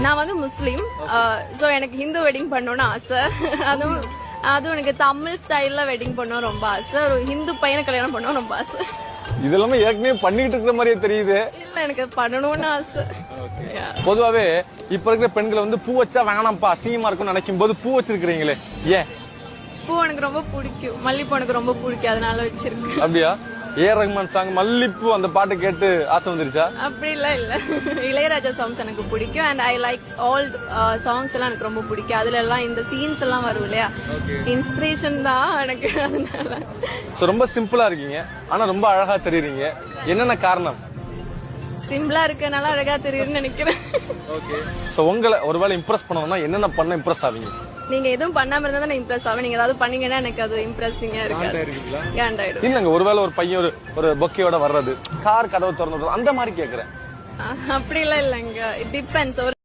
நான் வந்து முஸ்லீம். சோ எனக்கு ஹிந்து வெட்டிங் பண்ணணும்னு ஆசை. அதுவும் எனக்கு தமிழ் ஸ்டைல்ல வெட்டிங் பண்ணணும் ரொம்ப ஆசை. ஒரு ஹிந்து பையனை கல்யாணம் பண்ணணும் ரொம்ப ஆசை. இதெல்லாமே ஏற்கனவே பண்ணிட்டு இருக்கிற மாதிரியே தெரியுது. இல்ல எனக்கு பண்ணணும்னு ஆசை. பொதுவாவே இப்ப இருக்கிற பெண்களை வந்து பூ வச்சா வேணாம்ப்பா அசிங்கமா இருக்கும்னு நினைக்கும் போது பூ வச்சிருக்கீங்களே ஏன்? பூ எனக்கு ரொம்ப பிடிக்கும். மல்லிப்பூ எனக்கு ரொம்ப பிடிக்கும், அதனால வச்சிருக்கேன். அப்படியா? ஏஆர் ரஹ்மான் சாங் மல்லிப்பூ அந்த பாட்டு கேட்டு ஆசை வந்துருச்சா? அப்படி இல்ல. இளையராஜா சாங்ஸ் எனக்கு பிடிக்கும். And I like all songs எல்லாம் எனக்கு ரொம்ப பிடிக்கும். அதுல எல்லாம் இந்த சீன்ஸ் எல்லாம் வரும் இல்லையா, இன்ஸ்பிரேஷன் தான் எனக்கு. அதனால ரொம்ப சிம்பிளா இருக்கீங்க, ஆனா ரொம்ப அழகா தெரியுறீங்க. என்னென்ன காரணம்? சிம்பிளா இருக்கனால அழகா தெரியுதுன்னு நினைக்கிறேன். உங்களை ஒருவேளை இம்ப்ரெஸ் பண்ணணும்னா என்னென்ன பண்ண இம்ப்ரெஸ் ஆவீங்க? நீங்க எதுவும் பண்ணாம இருந்தா தான் இம்ப்ரெஸ் ஆகும். நீங்க ஏதாவது பண்ணீங்கன்னா எனக்கு அது இம்ப்ரெசிங்கா இருக்காது. கேண்டாயிடும். இல்லங்க, ஒருவேளை ஒரு பையன் ஒரு பொக்கையோட வர்றது, கார் கதவை திறந்து அந்த மாதிரி கேக்குறேன். அப்படி எல்லாம் இல்லைங்க. It depends.